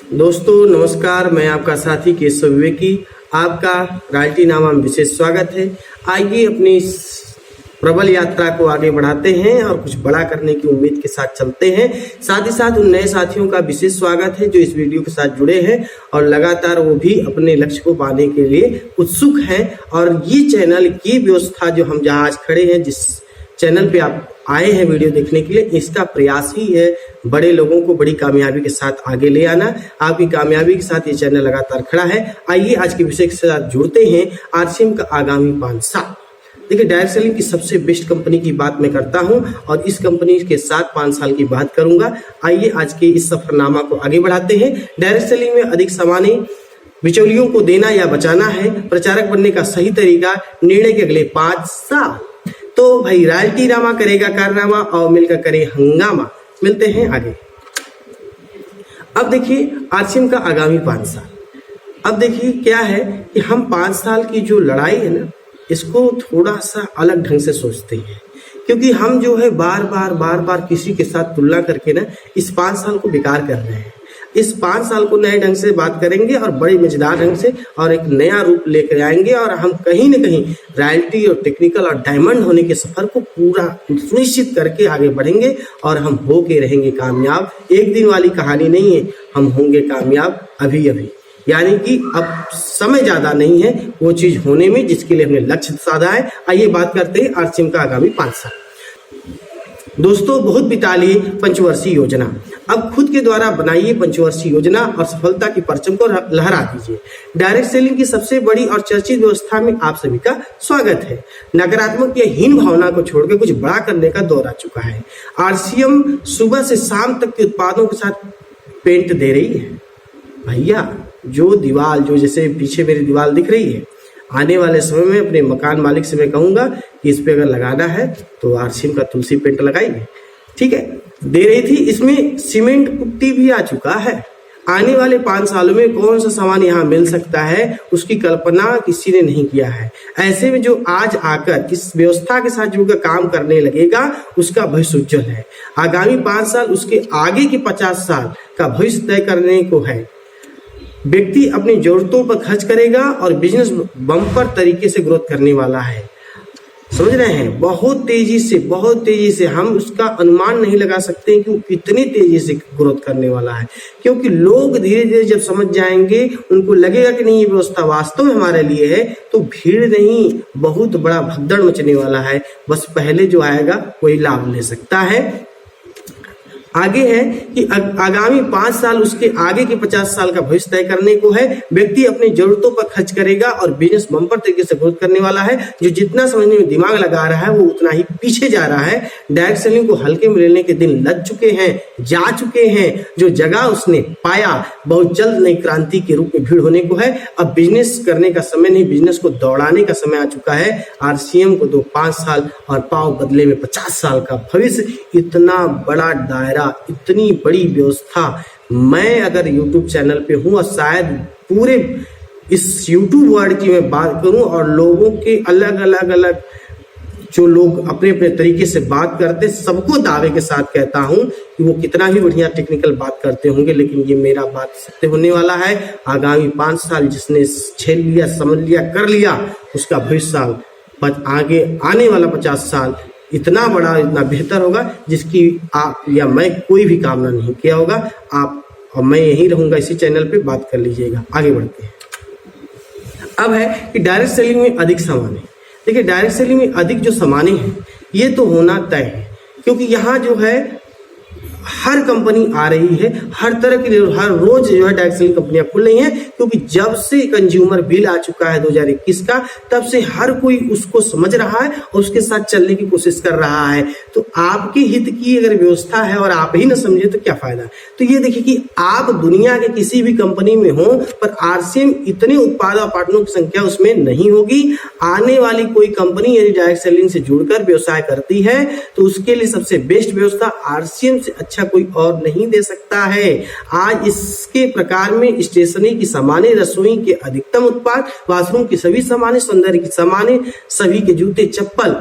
दोस्तों नमस्कार, मैं आपका साथी केशव विवेकी आपका रॉयल्टी नामा में विशेष स्वागत है। आइए अपनी इस प्रबल यात्रा को आगे बढ़ाते हैं और कुछ बड़ा करने की उम्मीद के साथ चलते हैं। साथ ही साथ उन नए साथियों का विशेष स्वागत है जो इस वीडियो के साथ जुड़े हैं और लगातार वो भी अपने लक्ष्य को पाने के लिए उत्सुक हैं। और ये चैनल की व्यवस्था जो हम जहाँ आज खड़े हैं, जिस चैनल पे आप आए हैं वीडियो देखने के लिए, इसका प्रयास ही है बड़े लोगों को बड़ी कामयाबी के साथ आगे ले आना। आपकी कामयाबी के साथ ये चैनल लगातार खड़ा है। आइए आज के विषय के साथ जुड़ते हैं। आरसीएम का आगामी 5 साल। देखिए, डायरेक्ट सेलिंग की सबसे बेस्ट कंपनी की बात मैं करता हूं और इस कंपनी के साथ 5 साल की बात करूंगा। आइए आज के इस सफरनामा को आगे बढ़ाते हैं। डायरेक्ट सेलिंग में अधिक सामान्य बिचौलियों को देना या बचाना है। प्रचारक बनने का सही तरीका, निर्णय के अगले 5 साल। तो भाई रॉयल्टी नामा करेगा कारनामा और मिलकर करे हंगामा। मिलते हैं आगे। अब देखिए आरसीएम का आगामी 5 साल। अब देखिए क्या है कि हम 5 साल की जो लड़ाई है ना, इसको थोड़ा सा अलग ढंग से सोचते हैं, क्योंकि हम जो है बार बार किसी के साथ तुलना करके ना इस 5 साल को बेकार कर रहे हैं। इस 5 साल को नए ढंग से बात करेंगे और बड़े मजेदार ढंग से और एक नया रूप लेकर आएंगे और हम कहीं न कहीं रॉयल्टी और टेक्निकल और डायमंड होने के सफर को पूरा सुनिश्चित करके आगे बढ़ेंगे और हम होके रहेंगे कामयाब। एक दिन वाली कहानी नहीं है, हम होंगे कामयाब अभी अभी। यानी कि अब समय ज्यादा नहीं है वो चीज होने में जिसके लिए हमने लक्ष्य साधा है। आइए बात करते हैं आरसीएम का आगामी 5 साल। दोस्तों, बहुत बिता लिए पंचवर्षीय योजना। अब खुद के द्वारा बनाइए पंचवर्षीय योजना और सफलता की परचम को लहरा दीजिए। डायरेक्ट सेलिंग की सबसे बड़ी और चर्चित व्यवस्था में आप सभी का स्वागत है। नकारात्मक या हीन भावना को छोड़कर कुछ बड़ा करने का दौर आ चुका है। आरसीएम सुबह से शाम तक के उत्पादों के साथ पेंट दे रही है। भैया जो दीवार, जो जैसे पीछे मेरी दीवार दिख रही है, आने वाले समय में अपने मकान मालिक से मैं कहूंगा कि इस पे अगर लगाना है तो आरसीएम का तुलसी पेंट लगाइए। ठीक है, दे रही थी। इसमें सीमेंट पुट्टी भी आ चुका है। आने वाले 5 सालों में कौन सा सामान यहाँ मिल सकता है, उसकी कल्पना किसी ने नहीं किया है। ऐसे में जो आज आकर इस व्यवस्था के साथ जुड़कर काम करने लगेगा उसका भविष्य उज्जवल है। आगामी 5 साल, उसके आगे के 50 साल का भविष्य तय करने को है। व्यक्ति अपनी जरूरतों पर खर्च करेगा और बिजनेस बम्पर तरीके से ग्रोथ करने वाला है। समझ रहे हैं? बहुत तेजी से हम उसका अनुमान नहीं लगा सकते कि वो कितनी तेजी से ग्रोथ करने वाला है, क्योंकि लोग धीरे धीरे जब समझ जाएंगे, उनको लगेगा कि नहीं ये व्यवस्था वास्तव में हमारे लिए है, तो भीड़ नहीं, बहुत बड़ा भगदड़ मचने वाला है। बस पहले जो आएगा वही लाभ ले सकता है। आगे है कि आगामी 5 साल, उसके आगे के 50 साल का भविष्य तय करने को है। व्यक्ति अपनी जरूरतों पर खर्च करेगा और बिजनेस बम्पर तरीके से ग्रोथ करने वाला है। जो जितना समझने में दिमाग लगा रहा है वो उतना ही पीछे जा रहा है। डायरेक्ट सेलिंग को हल्के में लेने के दिन लग चुके हैं, जा चुके हैं। जो जगह उसने पाया, बहुत जल्द नई क्रांति के रूप में भीड़ होने को है। अब बिजनेस करने का समय नहीं, बिजनेस को दौड़ाने का समय आ चुका है। आरसीएम को दो 5 साल और पाओ बदले में 50 साल का भविष्य। इतना बड़ा दायरा, इतनी बड़ी व्यवस्था। मैं अगर YouTube चैनल पे हूं और शायद पूरे इस YouTube वर्ल्ड की मैं बात करूं और लोगों के अलग अलग जो लोग अपने अपने तरीके से बात करते, सबको दावे के साथ कहता हूं कि वो कितना ही बढ़िया टेक्निकल बात करते होंगे, लेकिन ये मेरा बात सत्य होने वाला है। आगामी 5 साल जिसने झेल लिया, समझ लिया, कर लिया, उसका भविष्य साल, आगे आने वाला 50 साल इतना बड़ा, इतना बेहतर होगा जिसकी आप या मैं कोई भी कामना नहीं किया होगा। आप और मैं यहीं रहूंगा इसी चैनल पे, बात कर लीजिएगा। आगे बढ़ते हैं। अब है कि डायरेक्ट सेलिंग में अधिक सामान्य। देखिए, डायरेक्ट सेलिंग में अधिक जो सामान्य है ये तो होना तय है, क्योंकि यहाँ जो है हर कंपनी आ रही है, हर तरह की, हर रोज जो है डायरेक्ट सेलिंग कंपनियां खुल रही हैं, क्योंकि जब से कंज्यूमर बिल आ चुका है 2021 का, तब से हर कोई उसको समझ रहा है और उसके साथ चलने की कोशिश कर रहा है। तो आपके हित की अगर व्यवस्था है और आप ही न समझे तो क्या फायदा। तो ये देखिए कि आप दुनिया के किसी भी कंपनी में हो, पर आरसीएम इतने उत्पाद और पार्टनरों की संख्या उसमें नहीं होगी। आने वाली कोई कंपनी यदि डायरेक्ट सेलिंग से जुड़कर व्यवसाय करती है तो उसके लिए सबसे बेस्ट व्यवस्था आरसीएम से अच्छा कोई और नहीं दे सकता है। आज इसके प्रकार में स्टेशनरी की सामान्य, रसोई के अधिकतम उत्पाद, वॉशरूम की सभी सामान्य, सौंदर्य की सामान्य, सभी के जूते चप्पल,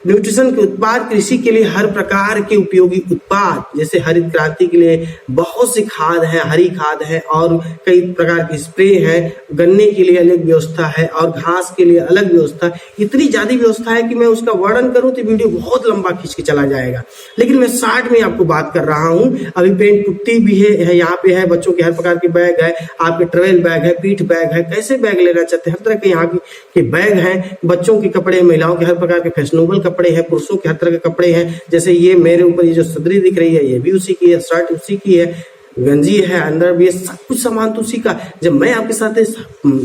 न्यूट्रिशन के उत्पाद, कृषि के लिए हर प्रकार के उपयोगी उत्पाद, जैसे हरित क्रांति के लिए बहुत सी खाद है, हरी खाद है और कई प्रकार की स्प्रे है, गन्ने के लिए अलग व्यवस्था है और घास के लिए अलग व्यवस्था। इतनी ज्यादा व्यवस्था है कि मैं उसका वर्णन करूं तो वीडियो बहुत लंबा खींच के चला जाएगा, लेकिन मैं शॉर्ट में आपको बात कर रहा हूं। अभी पेंट पुट्टी भी है, यहाँ पे है, बच्चों के हर प्रकार के बैग है, आपके ट्रेवल बैग है, पीठ बैग है, कैसे बैग लेना चाहते हैं हर तरह के यहाँ के बैग हैं। बच्चों के कपड़े, महिलाओं के हर प्रकार के फैशनेबल कपड़े हैं, पुरुषों के हर तरह के कपड़े हैं। जैसे ये मेरे ऊपर ये जो सदरी दिख रही है ये भी उसी की है, शर्ट उसी की है, गंजी है, अंदर भी सब कुछ सामान तो उसी का। जब मैं आपके साथ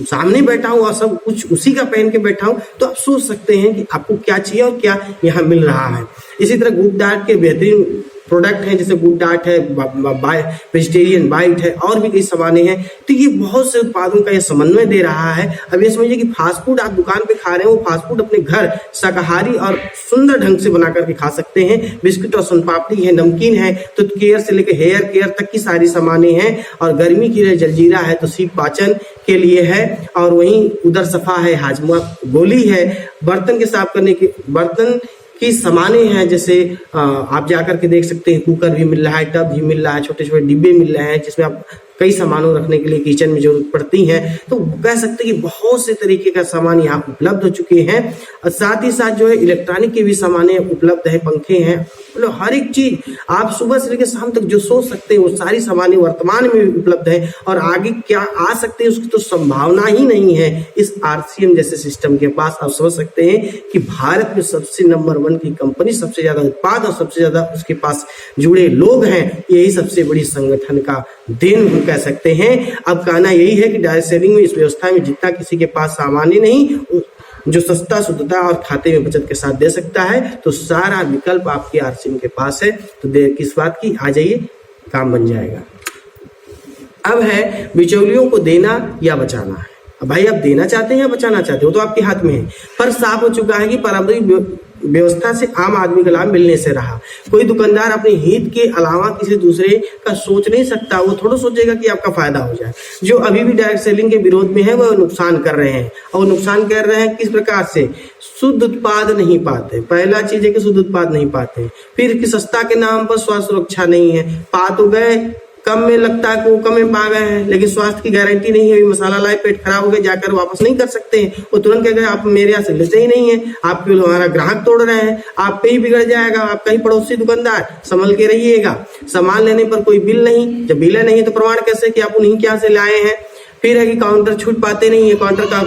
सामने बैठा हूँ और सब कुछ उसी का पहन के बैठा हूँ तो आप सोच सकते हैं कि आपको क्या चाहिए और क्या यहाँ मिल रहा है। इसी तरह गुड डाइट के बेहतरीन प्रोडक्ट हैं, जैसे गुड डाइट है, वेजिटेरियन बाइट है और भी कई सामानें हैं। तो ये बहुत से उत्पादों का ये समन्वय दे रहा है। अब ये समझिए कि फास्ट फूड आप दुकान पे खा रहे हैं, वो फास्ट फूड अपने घर शाकाहारी और सुंदर ढंग से बना करके खा सकते हैं। बिस्किट और सोनपापड़ी है, नमकीन है, तो केयर से लेकर हेयर केयर तक की सारी सामानें हैं। और गर्मी के लिए जलजीरा है तो शीत पाचन के लिए है, और वहीं उदर सफा है, हाजमा गोली है, बर्तन के साफ करने के बर्तन की सामानें हैं। जैसे आप जाकर के देख सकते हैं, कुकर भी मिल रहा है, टब भी मिल रहा है, छोटे छोटे डिब्बे मिल रहे हैं जिसमें आप कई सामानों रखने के लिए किचन में जरूरत पड़ती है। तो कह सकते हैं कि बहुत से तरीके का सामान यहाँ उपलब्ध हो चुके हैं। और साथ ही साथ जो है इलेक्ट्रॉनिक के भी सामानें उपलब्ध है, पंखे हैं, मतलब हर एक चीज आप सुबह से लेकर शाम तक जो सोच सकते हैं वो सारी सामानें वर्तमान में उपलब्ध है। और आगे क्या आ सकते हैं उसकी तो संभावना ही नहीं है इस RCM जैसे सिस्टम के पास। आप समझ सकते हैं कि भारत में सबसे नंबर 1 की कंपनी, सबसे ज्यादा उत्पाद और सबसे ज्यादा उसके पास जुड़े लोग हैं, यही सबसे बड़ी संगठन का देन हम कह सकते हैं। अब कहना यही है कि डायरेक्ट सेलिंग में इस व्यवस्था में जितना किसी के पास सामान्य नहीं, जो सस्ता, शुद्धता और खाते में बचत के साथ दे सकता है, तो सारा विकल्प आपके RCM के पास है। तो देर किस बात की, आ जाइए, काम बन जाएगा। अब है बिचौलियों को देना या बचाना है। अब भाई आप देना चाहते हैं या बचाना चाहते हो तो आपके हाथ में है। पर साफ हो चुका है कि पारंपरिक व्यवस्था से आम आदमी का लाभ मिलने से रहा। कोई दुकानदार अपने हित के अलावा किसी दूसरे का सोच नहीं सकता। वो थोड़ा सोचेगा कि आपका फायदा हो जाए। जो अभी भी डायरेक्ट सेलिंग के विरोध में है वह नुकसान कर रहे हैं। और नुकसान कर रहे हैं किस प्रकार से? शुद्ध उत्पाद नहीं पाते। पहला चीज है कि शुद्ध उत्पाद नहीं पाते। फिर कि सस्ता के नाम पर स्वास्थ्य सुरक्षा नहीं है। पा तो गए, कम में लगता है को कम में पा गए हैं, लेकिन स्वास्थ्य की गारंटी नहीं है। मसाला लाए, पेट खराब हो गया, जाकर वापस नहीं कर सकते हैं। वो तुरंत कह गए आप मेरे यहाँ से लेते ही नहीं है, आप केवल हमारा ग्राहक तोड़ रहे हैं, आप पे ही बिगड़ जाएगा। आप कहीं पड़ोसी दुकानदार, संभल के रहिएगा। सामान लेने पर कोई बिल नहीं, जब बिल नहीं तो प्रमाण कैसे कि आप उन्हीं के यहाँ से लाए हैं। फिर है कि काउंटर छूट पाते नहीं है, काउंटर का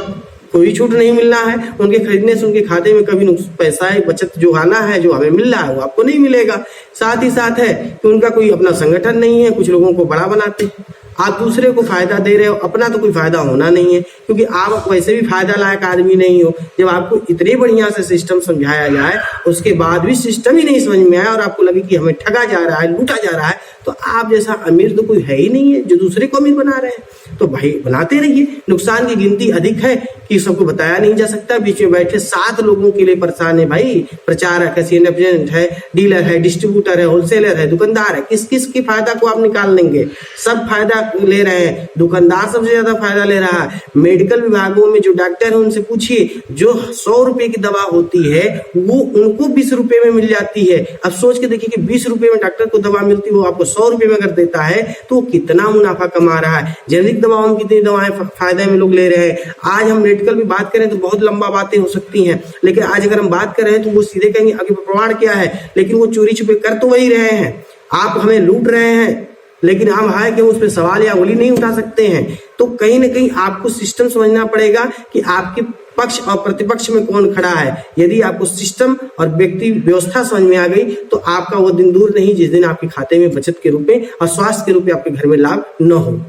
कोई छूट नहीं मिलना है। उनके खरीदने से उनके खाते में कभी पैसा है, बचत जो आना है, जो हमें मिल रहा है वो आपको नहीं मिलेगा। साथ ही साथ है कि उनका कोई अपना संगठन नहीं है, कुछ लोगों को बड़ा बनाते हैं। आप दूसरे को फायदा दे रहे हो, अपना तो कोई फायदा होना नहीं है, क्योंकि आप वैसे भी फायदा लायक आदमी नहीं हो। जब आपको इतने बढ़िया से सिस्टम समझाया जाए, उसके बाद भी सिस्टम ही नहीं समझ में आया और आपको लगे कि हमें ठगा जा रहा है, लूटा जा रहा है, तो आप जैसा अमीर तो कोई है ही नहीं है जो दूसरे को अमीर बना रहे हैं। तो भाई बनाते रहिए। नुकसान की गिनती अधिक है कि सबको बताया नहीं जा सकता। बीच में बैठे 7 लोगों के लिए परेशान है भाई। प्रचारक है, सीनियर रिप्रेजेंटेंट है, डीलर है, डिस्ट्रीब्यूटर है, होलसेलर है, दुकानदार है। किस किस की फायदा को आप निकाल लेंगे? सब फायदा ले रहे हैं। दुकानदार सबसे ज्यादा फायदा ले रहा है। मेडिकल विभागों में जो डॉक्टर है उनसे पूछिए, जो 100 रुपए की दवा होती है वो उनको 20 रुपए में मिल जाती है। अब सोच के देखिए कि 20 रुपए में डॉक्टर को दवा मिलती है, वो आपको 100 रुपए में अगर देता है तो कितना मुनाफा कमा रहा है। जेनेरिक दवाओं में कितनी दवाएं फायदे में लोग ले रहे हैं। आज हम मेडिकल में बात करें तो बहुत लंबा बातें हो सकती हैं, लेकिन आज अगर हम बात कर रहे हैं तो वो सीधे कहेंगे आगे प्रमाण क्या है, लेकिन वो चोरी छुपे कर तो वही रहे हैं। आप हमें लूट रहे हैं, लेकिन हम है कि उस पर सवाल या उंगली नहीं उठा सकते हैं। तो कहीं ना कहीं आपको सिस्टम समझना पड़ेगा कि आपके पक्ष और प्रतिपक्ष में कौन खड़ा है। यदि आपको सिस्टम और व्यक्ति व्यवस्था समझ में आ गई तो आपका वो दिन दूर नहीं जिस दिन आपके खाते में बचत के रूप में और स्वास्थ्य के रूप में आपके घर में लाभ न हो।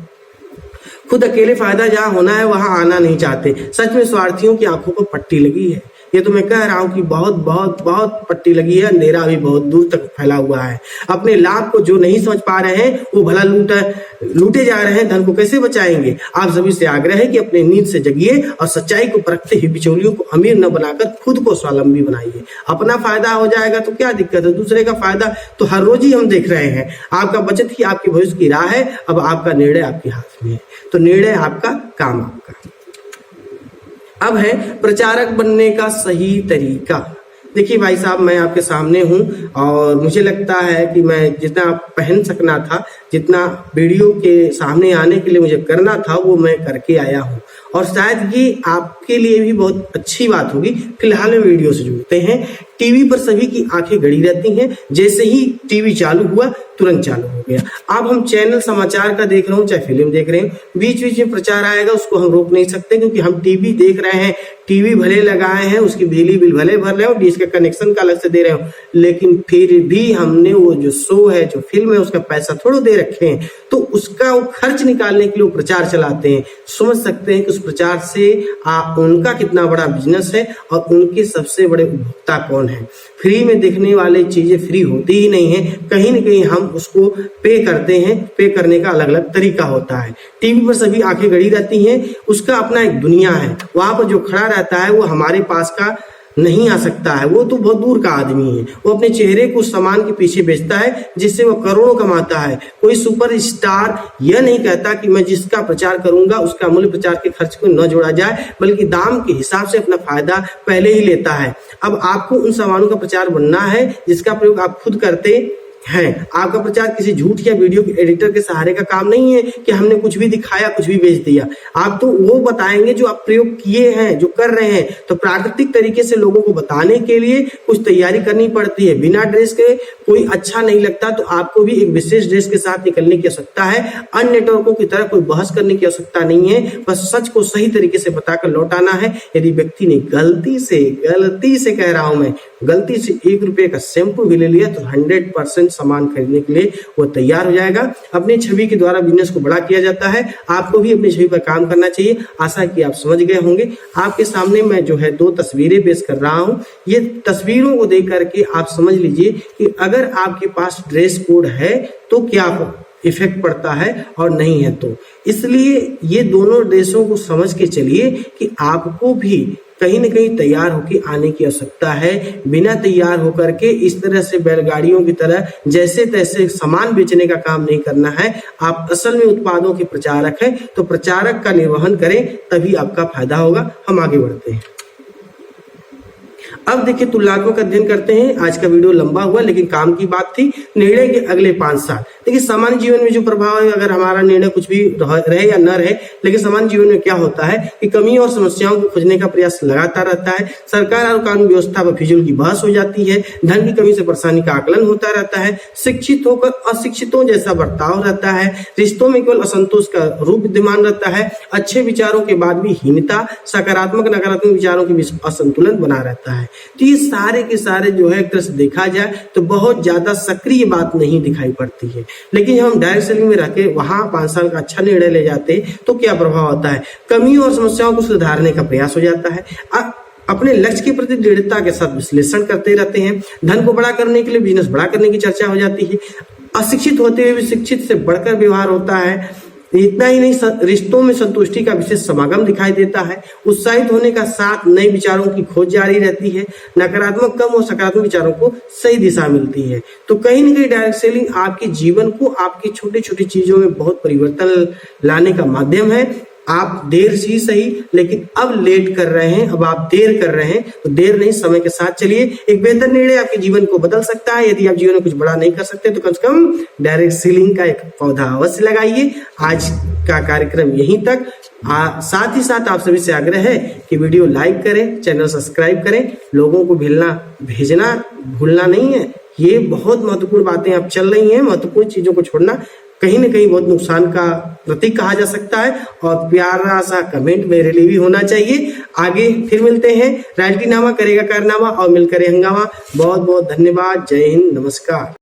खुद अकेले फायदा जहां होना है वहां आना नहीं चाहते। सच में स्वार्थियों की आंखों पर पट्टी लगी है। ये तो मैं कह रहा हूं कि बहुत बहुत बहुत पट्टी लगी है। अंधेरा भी बहुत दूर तक फैला हुआ है। अपने लाभ को जो नहीं समझ पा रहे हैं वो भला लूटे जा रहे हैं। धन को कैसे बचाएंगे? आप सभी से आग्रह है कि अपने नींद से जगिए और सच्चाई को परखते हुए बिचौलियों को अमीर न बनाकर खुद को स्वावलंबी बनाइए। अपना फायदा हो जाएगा तो क्या दिक्कत है, दूसरे का फायदा तो हर रोज ही हम देख रहे हैं। आपका बचत ही आपके भविष्य की राह है। अब आपका निर्णय आपके हाथ में है, तो निर्णय आपका, काम आपका। अब है प्रचारक बनने का सही तरीका। देखिए भाई साहब, मैं आपके सामने हूँ और मुझे लगता है कि मैं जितना पहन सकना था, जितना वीडियो के सामने आने के लिए मुझे करना था, वो मैं करके आया हूँ और शायद ये आपके लिए भी बहुत अच्छी बात होगी। फिलहाल में वीडियो से जुड़ते हैं। टीवी पर सभी की आंखें गड़ी रहती हैं, जैसे ही टीवी चालू हुआ तुरंत चालू हो गया। अब हम चैनल समाचार का देख रहे हो चाहे फिल्म देख रहे हो, बीच बीच में प्रचार आएगा, उसको हम रोक नहीं सकते क्योंकि हम टीवी देख रहे हैं, टीवी भले लगाए हैं, उसकी बिजली बिल भले भर रहे हो, डिश का कनेक्शन का अलग से दे रहे हो, लेकिन फिर भी हमने वो जो शो है, जो फिल्म है, उसका पैसा थोड़ा दे रखे हैं, तो उसका वो खर्च निकालने के लिए वो प्रचार चलाते हैं। समझ सकते हैं कि उस प्रचार से उनका कितना बड़ा बिजनेस है और उनके सबसे बड़े उपभोक्ता कौन है। फ्री में देखने वाले चीजें फ्री होती ही नहीं है, कहीं ना कहीं हम उसको पे करते हैं। पे करने का अलग अलग तरीका होता है। टीवी पर सभी आंखें गड़ी रहती हैं, उसका अपना एक दुनिया है। वहां पर जो खड़ा रहता है वो हमारे पास का नहीं आ सकता है, वो तो बहुत दूर का आदमी है। वो अपने चेहरे को सामान के पीछे बेचता है जिससे वो करोड़ों कमाता है। कोई सुपर स्टार यह नहीं कहता कि मैं जिसका प्रचार करूंगा उसका मूल्य प्रचार के खर्च को न जोड़ा जाए, बल्कि दाम के हिसाब से अपना फायदा पहले ही लेता है। अब आपको उन सामानों का प्रचार बनना है जिसका प्रयोग आप खुद करते हैं। आपका प्रचार किसी झूठ या वीडियो के एडिटर के सहारे का काम नहीं है कि हमने कुछ भी दिखाया कुछ भी बेच दिया। आप तो वो बताएंगे जो आप प्रयोग किए हैं, जो कर रहे हैं। तो प्राकृतिक तरीके से लोगों को बताने के लिए कुछ तैयारी करनी पड़ती है। बिना ड्रेस के कोई अच्छा नहीं लगता, तो आपको भी एक विशेष ड्रेस के साथ निकलने की आवश्यकता है। अन्य नेटवर्कों की तरह कोई बहस करने की आवश्यकता नहीं है, बस सच को सही तरीके से बताकर लौटाना है। यदि व्यक्ति ने गलती से कह रहा हूं मैं, गलती से 1 रुपए का शैम्पू भी ले लिया तो 100% सामान खरीदने के लिए वो तैयार हो जाएगा। अपनी छवि के द्वारा बिजनेस को बड़ा किया जाता है। आपको भी अपनी छवि पर काम करना चाहिए। आशा है कि आप समझ गए होंगे। आपके सामने मैं जो है 2 तस्वीरें पेश कर रहा हूं। ये तस्वीरों को देख करके आप समझ लीजिए कि अगर आपके पास ड्रेस कोड है तो क्या इफेक्ट पड़ता है और नहीं है तो। इसलिए ये दोनों ड्रेसों को समझ के चलिए कि आपको भी कहीं न कहीं तैयार होकर आने की आवश्यकता है। बिना तैयार होकर के इस तरह से बैलगाड़ियों की तरह जैसे तैसे सामान बेचने का काम नहीं करना है। आप असल में उत्पादों के प्रचारक हैं, तो प्रचारक का निर्वहन करें, तभी आपका फायदा होगा। हम आगे बढ़ते हैं। अब देखिए, तुलनात्मक अध्ययन करते हैं। आज का वीडियो लंबा हुआ, लेकिन काम की बात थी। निर्णय के अगले 5 साल। देखिए, सामान्य जीवन में जो प्रभाव है, अगर हमारा निर्णय कुछ भी रहे या न रहे, लेकिन सामान्य जीवन में क्या होता है कि कमी और समस्याओं को खोजने का प्रयास लगातार रहता है। सरकार और कानून व्यवस्था पर फिजूल की बहस हो जाती है। धन की कमी से परेशानी का आकलन होता रहता है। शिक्षित होकर अशिक्षितों जैसा बर्ताव रहता है। रिश्तों में केवल असंतोष का रूप विद्यमान रहता है। अच्छे विचारों के बाद भी हीनता, सकारात्मक नकारात्मक विचारों के बीच असंतुलन बना रहता है। तो ये सारे के सारे जो है एक तरह से देखा जाए तो बहुत ज्यादा सक्रिय बात नहीं दिखाई पड़ती है। लेकिन हम डायरेक्ट सेलिंग में रहकर वहां 5 साल का अच्छा निर्णय ले जाते तो क्या प्रभाव होता है? कमी और समस्याओं को सुधारने का प्रयास हो जाता है। अपने लक्ष्य के प्रति दृढ़ता के साथ विश्लेषण करते रहते हैं। धन को बड़ा करने के लिए बिजनेस बड़ा करने की चर्चा हो जाती है। अशिक्षित होते हुए भी शिक्षित से बढ़कर व्यवहार होता है। इतना ही नहीं, रिश्तों में संतुष्टि का विशेष समागम दिखाई देता है। उत्साहित होने का साथ नए विचारों की खोज जारी रहती है। नकारात्मक कम और सकारात्मक विचारों को सही दिशा मिलती है। तो कहीं न कहीं डायरेक्ट सेलिंग आपके जीवन को, आपकी छोटी छोटी चीजों में बहुत परिवर्तन लाने का माध्यम है। आप देर से ही सही, लेकिन अब लेट कर रहे हैं, अब आप देर कर रहे हैं, तो देर नहीं, समय के साथ चलिए। एक बेहतर निर्णय आपके जीवन को बदल सकता है। यदि आप जीवन में कुछ बड़ा नहीं कर सकते तो कम से कम डायरेक्ट सेलिंग का एक पौधा अवश्य लगाइए। आज का कार्यक्रम यहीं तक। साथ ही साथ आप सभी से आग्रह है कि वीडियो लाइक करें, चैनल सब्सक्राइब करें। लोगों को भेजना भूलना नहीं है। ये बहुत महत्वपूर्ण बातें अब चल रही हैं। महत्वपूर्ण चीजों को छोड़ना कहीं न कहीं बहुत नुकसान का प्रतीक कहा जा सकता है। और प्यारा सा कमेंट मेरे लिए भी होना चाहिए। आगे फिर मिलते हैं। राजनीतिनामा करेगा कारनामा और मिलकर हंगामा। बहुत बहुत धन्यवाद। जय हिंद, नमस्कार।